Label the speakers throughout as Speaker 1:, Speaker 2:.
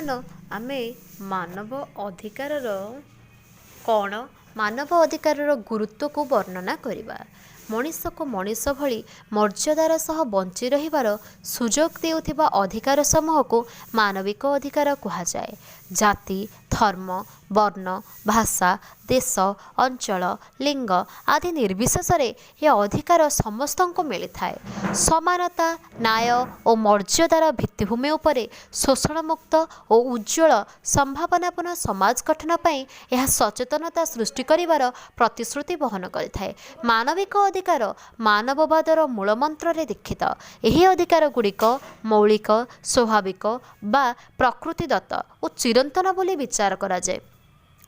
Speaker 1: ବର୍ତ୍ତମାନ ଆମେ ମାନବ ଅଧିକାରର କ'ଣ ମାନବ ଅଧିକାରର ଗୁରୁତ୍ୱକୁ ବର୍ଣ୍ଣନା କରିବା। ମଣିଷକୁ ମଣିଷ ଭଳି ମର୍ଯ୍ୟାଦାର ସହ ବଞ୍ଚି ରହିବାର ସୁଯୋଗ ଦେଉଥିବା ଅଧିକାର ସମୂହକୁ ମାନବିକ ଅଧିକାର କୁହାଯାଏ। ଜାତି, ଧର୍ମ, ବର୍ଣ୍ଣ, ଭାଷା, ଦେଶ, ଅଞ୍ଚଳ, ଲିଙ୍ଗ ଆଦି ନିର୍ବିଶେଷରେ ଏ ଅଧିକାର ସମସ୍ତଙ୍କୁ ମିଳିଥାଏ। ସମାନତା, ନ୍ୟାୟ ଓ ମର୍ଯ୍ୟାଦାର ଭିତ୍ତିଭୂମି ଉପରେ ଶୋଷଣମୁକ୍ତ ଓ ଉଜ୍ଜ୍ୱଳ ସମ୍ଭାବନାପୂର୍ଣ୍ଣ ସମାଜ ଗଠନ ପାଇଁ ଏହା ସଚେତନତା ସୃଷ୍ଟି କରିବାର ପ୍ରତିଶ୍ରୁତି ବହନ କରିଥାଏ। ମାନବିକ ଅଧିକାର ମାନବବାଦର ମୂଳମନ୍ତ୍ରରେ ଦୀକ୍ଷିତ। ଏହି ଅଧିକାର ଗୁଡ଼ିକ ମୌଳିକ, ସ୍ୱାଭାବିକ ବା ପ୍ରକୃତିଦତ୍ତ ଓ ଚିରନ୍ତନ ବୋଲି ବିଚାର କରାଯାଏ।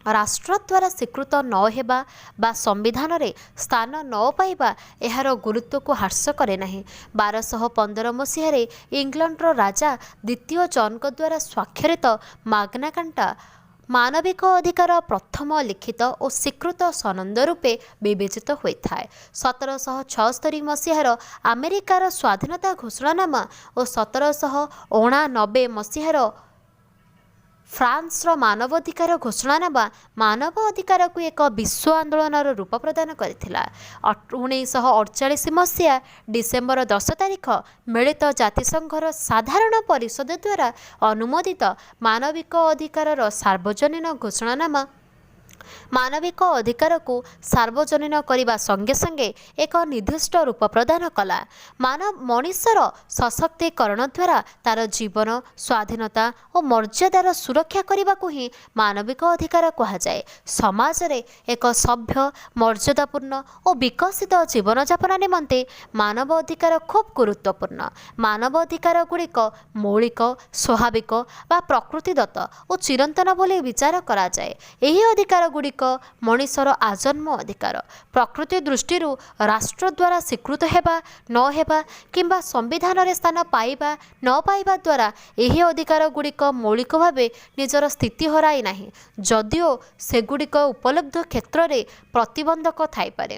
Speaker 1: ରାଷ୍ଟ୍ର ଦ୍ୱାରା ସ୍ୱୀକୃତ ନ ହେବା ବା ସମ୍ବିଧାନରେ ସ୍ଥାନ ନ ପାଇବା ଏହାର ଗୁରୁତ୍ୱକୁ ହ୍ରାସ କରେ ନାହିଁ। 1215 ମସିହାରେ ଇଂଲଣ୍ଡର ରାଜା ଦ୍ୱିତୀୟ ଜନ୍ଙ୍କ ଦ୍ୱାରା ସ୍ୱାକ୍ଷରିତ ମାଗ୍ନା କାର୍ଟା ମାନବିକ ଅଧିକାର ପ୍ରଥମ ଲିଖିତ ଓ ସ୍ୱୀକୃତ ସନଦ ରୂପେ ବିବେଚିତ ହୋଇଥାଏ। 1776 ମସିହାର ଆମେରିକାର ସ୍ୱାଧୀନତା ଘୋଷଣାନାମା ଓ 1789 ମସିହାର ଫ୍ରାନ୍ସର ମାନବାଧିକାର ଘୋଷଣାନାମା ମାନବ ଅଧିକାରକୁ ଏକ ବିଶ୍ୱ ଆନ୍ଦୋଳନର ରୂପ ପ୍ରଦାନ କରିଥିଲା। 1948 ମସିହା ଡିସେମ୍ବର 10 ତାରିଖ ମିଳିତ ଜାତିସଂଘର ସାଧାରଣ ପରିଷଦ ଦ୍ୱାରା ଅନୁମୋଦିତ ମାନବିକ ଅଧିକାରର ସାର୍ବଜନୀନ ଘୋଷଣାନାମା ମାନବିକ ଅଧିକାରକୁ ସାର୍ବଜନୀନ କରିବା ସଙ୍ଗେ ସଙ୍ଗେ ଏକ ନିର୍ଦ୍ଦିଷ୍ଟ ରୂପ ପ୍ରଦାନ କଲା। ମଣିଷର ସଶକ୍ତିକରଣ ଦ୍ୱାରା ତାର ଜୀବନ, ସ୍ୱାଧୀନତା ଓ ମର୍ଯ୍ୟାଦାର ସୁରକ୍ଷା କରିବାକୁ ହିଁ ମାନବିକ ଅଧିକାର କୁହାଯାଏ। ସମାଜରେ ଏକ ସଭ୍ୟ, ମର୍ଯ୍ୟାଦାପୂର୍ଣ୍ଣ ଓ ବିକଶିତ ଜୀବନଯାପନ ନିମନ୍ତେ ମାନବ ଅଧିକାର ଖୁବ୍ ଗୁରୁତ୍ୱପୂର୍ଣ୍ଣ। ମାନବ ଅଧିକାର ଗୁଡ଼ିକ ମୌଳିକ, ସ୍ୱାଭାବିକ ବା ପ୍ରକୃତିଦତ୍ତ ଓ ଚିରନ୍ତନ ବୋଲି ବିଚାର କରାଯାଏ। ଏହି ଅଧିକାର ଗୁଡ଼ିକ ମଣିଷର ଆଜନ୍ମ ଅଧିକାର। ପ୍ରକୃତି ଦୃଷ୍ଟିରୁ ରାଷ୍ଟ୍ର ଦ୍ୱାରା ସ୍ୱୀକୃତ ହେବା ନ ହେବା କିମ୍ବା ସମ୍ବିଧାନରେ ସ୍ଥାନ ପାଇବା ନ ପାଇବା ଦ୍ୱାରା ଏହି ଅଧିକାର ଗୁଡ଼ିକ ମୌଳିକ ଭାବେ ନିଜର ସ୍ଥିତି ହରାଇ ନାହିଁ, ଯଦିଓ ସେଗୁଡ଼ିକ ଉପଲବ୍ଧ କ୍ଷେତ୍ରରେ ପ୍ରତିବନ୍ଧକ ଥାଇପାରେ।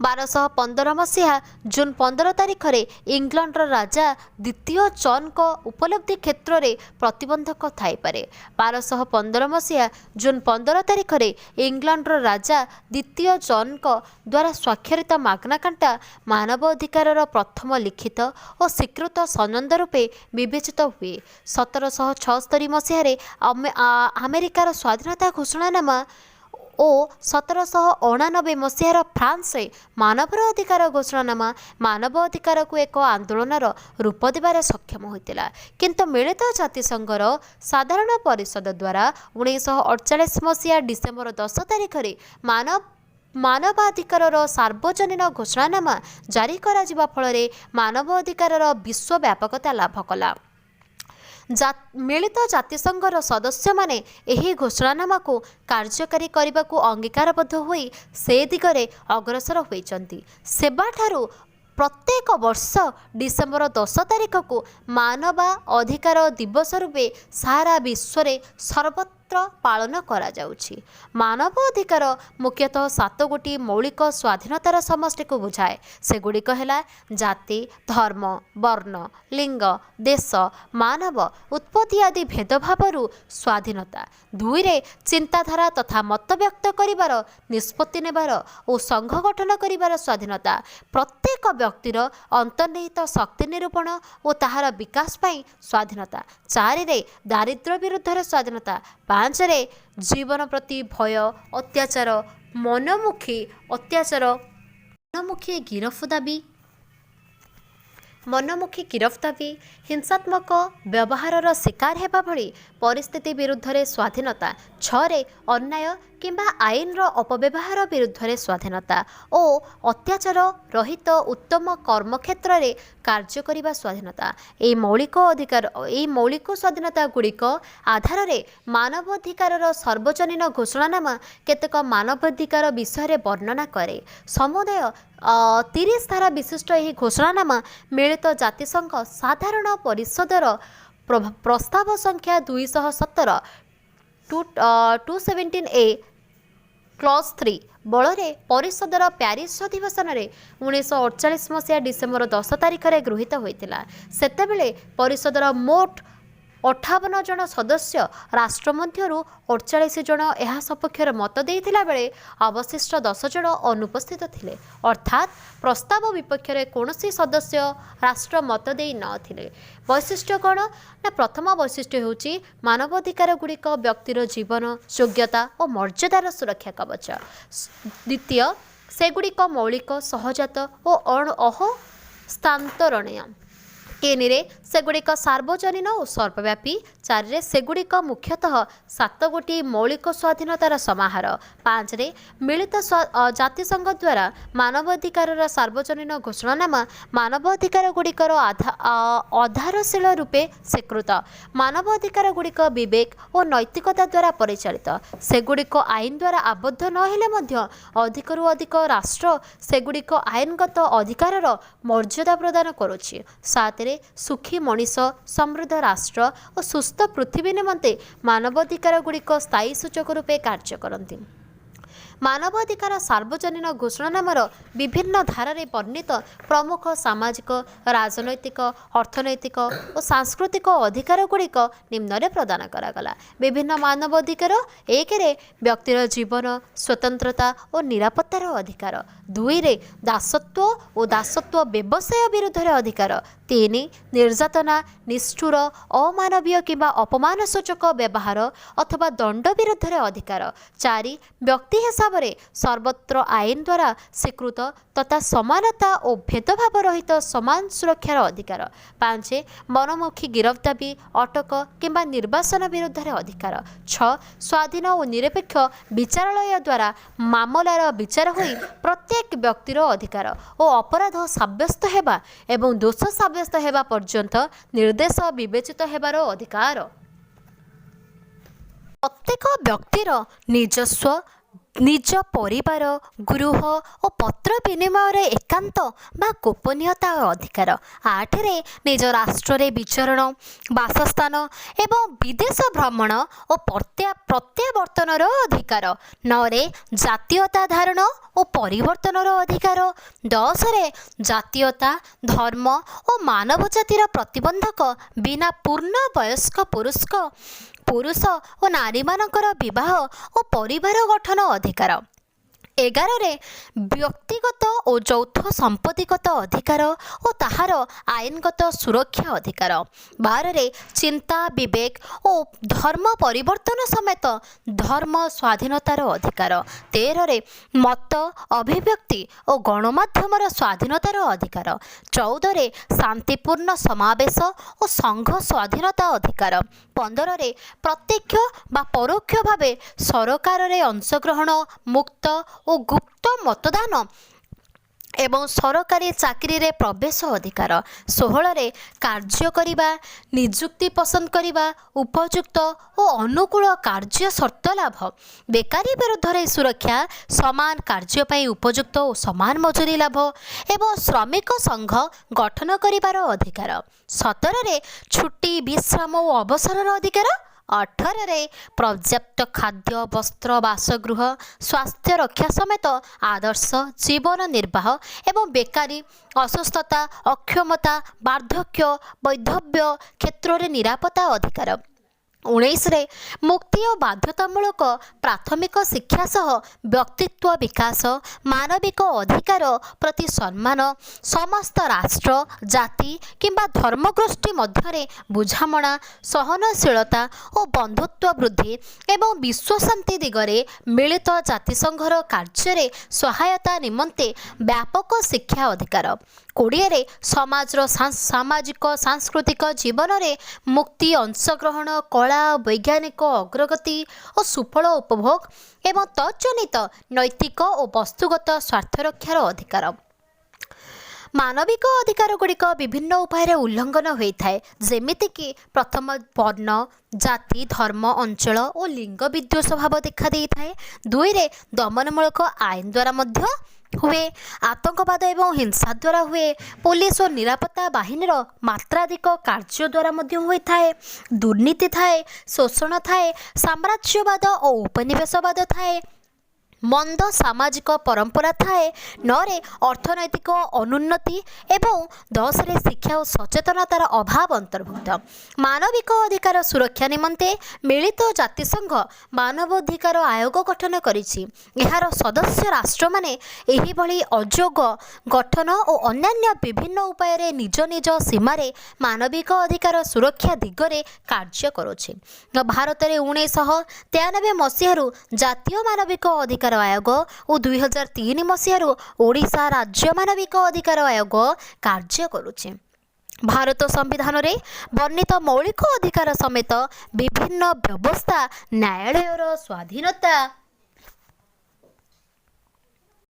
Speaker 1: 1215 ମସିହା ଜୁନ୍ 15 ତାରିଖରେ ଇଂଲଣ୍ଡର ରାଜା ଦ୍ୱିତୀୟ ଜନ୍ଙ୍କ ଉପଲବ୍ଧି କ୍ଷେତ୍ରରେ ପ୍ରତିବନ୍ଧକ ଥାଇପାରେ। 1215 ମସିହା ଜୁନ୍ 15 ତାରିଖରେ ଇଂଲଣ୍ଡର ରାଜା ଦ୍ୱିତୀୟ ଜନ୍ଙ୍କ ଦ୍ୱାରା ସ୍ୱାକ୍ଷରିତ ମାଗ୍ନା କାର୍ଟା ମାନବ ଅଧିକାରର ପ୍ରଥମ ଲିଖିତ ଓ ସ୍ୱୀକୃତ ସନଦ ରୂପେ ବିବେଚିତ ହୁଏ। 1776 ମସିହାରେ ଆମେରିକାର ସ୍ୱାଧୀନତା ଘୋଷଣାନାମା ଓ 1789 ମସିହାର ଫ୍ରାନ୍ସରେ ମାନବ ଅଧିକାର ଘୋଷଣାନାମା ମାନବ ଅଧିକାରକୁ ଏକ ଆନ୍ଦୋଳନର ରୂପ ଦେବାରେ ସକ୍ଷମ ହୋଇଥିଲା। କିନ୍ତୁ ମିଳିତ ଜାତିସଂଘର ସାଧାରଣ ପରିଷଦ ଦ୍ୱାରା 1948 ମସିହା ଡିସେମ୍ବର 10 ତାରିଖରେ ମାନବାଧିକାରର ସାର୍ବଜନୀନ ଘୋଷଣାନାମା ଜାରି କରାଯିବା ଫଳରେ ମାନବ ଅଧିକାରର ବିଶ୍ୱବ୍ୟାପକତା ଲାଭ କଲା। ମିଳିତ ଜାତିସଂଘର ସଦସ୍ୟମାନେ ଏହି ଘୋଷଣାନାମାକୁ କାର୍ଯ୍ୟକାରୀ କରିବାକୁ ଅଙ୍ଗୀକାରବଦ୍ଧ ହୋଇ ସେ ଦିଗରେ ଅଗ୍ରସର ହୋଇଛନ୍ତି। ସେବାଠାରୁ ପ୍ରତ୍ୟେକ ବର୍ଷ ଡିସେମ୍ବର 10 ତାରିଖକୁ ମାନବ ଅଧିକାର ଦିବସ ରୂପେ ସାରା ବିଶ୍ୱରେ ସର୍ବତ୍ର ପାଳନ କରାଯାଉଛି। ମାନବ ଅଧିକାର ମୁଖ୍ୟତଃ 7 ଗୋଟି ମୌଳିକ ସ୍ୱାଧୀନତାର ସମଷ୍ଟିକୁ ବୁଝାଏ। ସେଗୁଡ଼ିକ ହେଲା ଜାତି, ଧର୍ମ, ବର୍ଣ୍ଣ, ଲିଙ୍ଗ, ଦେଶ, ମାନବ ଉତ୍ପତ୍ତି ଆଦି ଭେଦଭାବରୁ ସ୍ୱାଧୀନତା। 2ରେ ଚିନ୍ତାଧାରା ତଥା ମତ ବ୍ୟକ୍ତ କରିବାର, ନିଷ୍ପତ୍ତି ନେବାର ଓ ସଂଘ ଗଠନ କରିବାର ସ୍ୱାଧୀନତା। ପ୍ରତ୍ୟେକ ବ୍ୟକ୍ତିର ଅନ୍ତର୍ନିହିତ ଶକ୍ତି ନିରୂପଣ ଓ ତାହାର ବିକାଶ ପାଇଁ ସ୍ୱାଧୀନତା। 4ରେ ଦାରିଦ୍ର୍ୟ ବିରୁଦ୍ଧରେ ସ୍ୱାଧୀନତା। 5ରେ ଜୀବନ ପ୍ରତି ଭୟ, ଅତ୍ୟାଚାର, ମନମୁଖୀ ଗିରଫ ଦାବି, ହିଂସାତ୍ମକ ବ୍ୟବହାରର ଶିକାର ହେବା ଭଳି ପରିସ୍ଥିତି ବିରୁଦ୍ଧରେ ସ୍ୱାଧୀନତା। 6ରେ ଅନ୍ୟାୟ କିମ୍ବା ଆଇନର ଅପବ୍ୟବହାର ବିରୁଦ୍ଧରେ ସ୍ୱାଧୀନତା ଓ ଅତ୍ୟାଚାର ରହିତ ଉତ୍ତମ କର୍ମକ୍ଷେତ୍ରରେ କାର୍ଯ୍ୟ କରିବା ସ୍ୱାଧୀନତା। ଏହି ମୌଳିକ ସ୍ୱାଧୀନତା ଗୁଡ଼ିକ ଆଧାରରେ ମାନବାଧିକାରର ସାର୍ବଜନୀନ ଘୋଷଣାନାମା କେତେକ ମାନବାଧିକାର ବିଷୟରେ ବର୍ଣ୍ଣନା କରେ। ସମୁଦାୟ 30 ଧାରା ବିଶିଷ୍ଟ ଏହି ଘୋଷଣାନାମା ମିଳିତ ଜାତିସଂଘ ସାଧାରଣ ପରିଷଦର ପ୍ରସ୍ତାବ ସଂଖ୍ୟା 217 217A କ୍ଲଜ୍ 3 ବଳରେ ପରିଷଦର ପ୍ୟାରିସ୍ ଅଧିବେଶନରେ 1948 ମସିହା ଡିସେମ୍ବର 10 ତାରିଖରେ ଗୃହୀତ ହୋଇଥିଲା। ସେତେବେଳେ ପରିଷଦର ମୋଟ 58 जन सदस्य राष्ट्र मध्यरु 48 जन यह सपक्षर मत देइथिला बेले अवशिष्ट 10 जन अनुपस्थित थिले। अर्थात प्रस्ताव विपक्षरे कौनसी सदस्य राष्ट्र मत देइ नथिले। वैशिष्ट्य कौन ना प्रथम वैशिष्ट्य होउची मानवाधिकार गुड़िक व्यक्तिर जीवन योग्यता और मर्यादार सुरक्षा कवच। द्वितीय सेगुड़िक मौलिक सहजात और अहस्तांतरणीय। 3 सेगुड़िक सार्वजनीन और सर्वव्यापी। 4 सेगुड़िक मुख्यतः 7 गोटी मौलिक स्वाधीनतार समाहार। 5 मिलित जातिसंघ द्वारा मानवाधिकार सार्वजनीन घोषणानामा मानवाधिकार गुड़िकर आधारशील रूपे स्वीकृत। मानवाधिकार गुड़िक विवेक और नैतिकता द्वारा परिचालित। सेगुड़िक आईन द्वारा आबद्ध नहेले मध्य अधिकरू अधिक राष्ट्र सेगुड़िक आईनगत अधिकार मर्यादा प्रदान करुछि। 7 सुखी मनीष समृद्ध राष्ट्र और सुस्थ पृथ्वी निमंते मानवाधिकार गुड़िक स्थायी सूचक रूपे कार्य करती। मानवाधिकार सार्वजनीन घोषणानामार विभिन्न धारारे वर्णित प्रमुख सामाजिक राजनैतिक अर्थनैतिक और सांस्कृतिक अधिकार गुड़िक निम्न प्रदान करागला। विभिन्न मानवाधिकार 1 व्यक्तिर जीवन स्वतंत्रता और निरापत्तार अधिकार। 2 दासत्व और दासत्व व्यवसाय विरुद्ध अधिकार। 3 निर्यातना निष्ठुर अमानवीय किंबा अपमानसूचक व्यवहार अथवा दंड विरुद्ध अधिकार। 4 व्यक्ति हिसाब सर्वत्र आईन द्वारा स्वीकृत तथा समानता और भेदभाव रहित समान सुरक्षार अधिकार। 5 मनमुखी गिरफ्तारी अटक किंबा निर्वासन विरुद्ध अधिकार। 6 स्वाधीन और निरपेक्ष विचारालय द्वारा मामलार विचार होई प्रत्येक व्यक्तिर अधिकार और अपराध साब्यस्त हेबा एवं दोष साब्यस्त हेबा पर्यंत निर्देश विवेचित हेबार अधिकार। प्रत्येक व्यक्तिर निजस्व निज परिवार गृह और पत्र विनिमय एकांत बा गोपनीयता अधिकार। 8 निज राष्ट्र विचरण बासस्थान एवं विदेश भ्रमण और प्रत्यावर्तनर अधिकार। 9 जातीयता धारण और परिवर्तनर अधिकार। 10 जातीयता धर्म और मानव जातिर प्रतिबंधक बिना पूर्ण वयस्क पुरुष और नारी मानकर विवाह और परिवार गठन अधिकार। 11 व्यक्तिगत और यौथ संपत्तिगत अधिकार और ताहार आईनगत सुरक्षा अधिकार। 12 चिंता विवेक और धर्म परिवर्तन समेत धर्म स्वाधीनतार अधिकार। 13 मत अभिव्यक्ति और गणमाध्यमर स्वाधीनतार अधिकार। 14 शांतिपूर्ण समावेश और संघ स्वाधीनता अधिकार। 15 प्रत्यक्ष बा परोक्ष भावे सरकार रे अंशग्रहण मुक्त और गुप्त मतदान एवं सरकारी चाकरी रे प्रवेश अधिकार। 16 कार्य करिबा नियुक्ति पसंद करिबा उपयुक्त और अनुकूल कार्य शर्त लाभ। बेकारी विरुद्ध सुरक्षा समान कार्य पई उपयुक्त और समान मजूरी लाभ एवं श्रमिक संघ गठन करिबार अधिकार। 17 छुट्टी विश्राम और अवसरर अधिकार। 18 पर्याप्त खाद्य वस्त्र बासगृह स्वास्थ्य रक्षा समेत आदर्श जीवन निर्वाह एवं बेकारी असुस्थता अक्षमता वार्धक्य वैधव्य क्षेत्र में निरापत्ता अधिकार। 19 मुक्ति और बाध्यतामूलक प्राथमिक शिक्षा सह व्यक्तित्व विकास मानविक अधिकार प्रति सम्मान समस्त राष्ट्र जाति किंबा धर्मगोष्ठी मध्य बुझामणा सहनशीलता और बंधुत्व वृद्धि एवं विश्व शांति दिगरे मिलित जातिसंघर कार्य सहायता निमंते व्यापक शिक्षा अधिकार। 20 समाजर सामाजिक सांस्कृतिक जीवन में मुक्ति अंशग्रहण कला वैज्ञानिक अग्रगति और सुफल उपभोग एवं तज्जनित नैतिक और वस्तुगत स्वार्थ रक्षार अधिकार। मानविक अधिकार गुड़िक विभिन्न उपाय उल्लंघन होता है जेमितिकी प्रथम वर्ण जाति धर्म अंचल और लिंग विद्वेष भाव देखा देता है। 2 दमनमूलक आईन द्वारा मध्य हुए आतंकवाद एवं हिंसा द्वारा हुए पुलिस और निरापत्ता बाहिनीर मात्राधिक कार्य द्वारा मध्य होता है। दुर्नीति थाए शोषण थाए साम्राज्यवाद और उपनिवेशवाद थाए ମନ୍ଦ ସାମାଜିକ ପରମ୍ପରା ଥାଏ, 9ରେ ଅର୍ଥନୈତିକ ଅନୁନ୍ନତି ଏବଂ 10ରେ ଶିକ୍ଷା ଓ ସଚେତନତାର ଅଭାବ ଅନ୍ତର୍ଭୁକ୍ତ। ମାନବିକ ଅଧିକାର ସୁରକ୍ଷା ନିମନ୍ତେ ମିଳିତ ଜାତିସଂଘ ମାନବାଧିକାର ଆୟୋଗ ଗଠନ କରିଛି। ଏହାର ସଦସ୍ୟ ରାଷ୍ଟ୍ରମାନେ ଏହିଭଳି ଆଯୋଗ ଗଠନ ଓ ଅନ୍ୟାନ୍ୟ ବିଭିନ୍ନ ଉପାୟରେ ନିଜ ନିଜ ସୀମାରେ ମାନବିକ ଅଧିକାର ସୁରକ୍ଷା ଦିଗରେ କାର୍ଯ୍ୟ କରୁଛି। ଭାରତରେ 1993 ମସିହାରୁ ଜାତୀୟ ମାନବିକ ଅଧିକାର ଆୟୋଗ ଓ 2003 ମସିହାରୁ ଓଡ଼ିଶା ରାଜ୍ୟ ମାନବିକ ଅଧିକାର ଆୟୋଗ କାର୍ଯ୍ୟ କରୁଛି। ଭାରତ ସମ୍ବିଧାନରେ ବର୍ଣ୍ଣିତ ମୌଳିକ ଅଧିକାର ସମେତ ବିଭିନ୍ନ ବ୍ୟବସ୍ଥା ନ୍ୟାୟାଳୟର ସ୍ୱାଧୀନତା,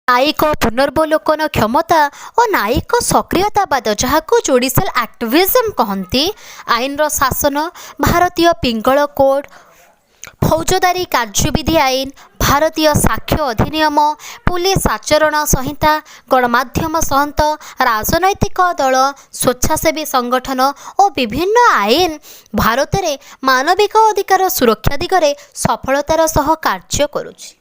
Speaker 1: ନ୍ୟାୟିକ ପୁନର୍ବଲୋକନ କ୍ଷମତା ଓ ନ୍ୟାୟିକ ସକ୍ରିୟତାବାଦ, ଯାହାକୁ ଜୁଡ଼ିସିଆଲ ଆକ୍ଟିଭିଜମ୍ କହନ୍ତି, ଆଇନର ଶାସନ, ଭାରତୀୟ ପିଙ୍ଗଳ କୋଡ୍, ଫୌଜଦାରୀ କାର୍ଯ୍ୟବିଧି ଆଇନ, ଭାରତୀୟ ସାକ୍ଷ୍ୟ ଅଧିନିୟମ, ପୁଲିସ ଆଚରଣ ସଂହିତା, ଗଣମାଧ୍ୟମ ସଂହିତା, ରାଜନୈତିକ ଦଳ, ସ୍ୱେଚ୍ଛାସେବୀ ସଂଗଠନ ଓ ବିଭିନ୍ନ ଆଇନ ଭାରତରେ ମାନବିକ ଅଧିକାର ସୁରକ୍ଷା ଦିଗରେ ସଫଳତାର ସହ କାର୍ଯ୍ୟ କରୁଛି।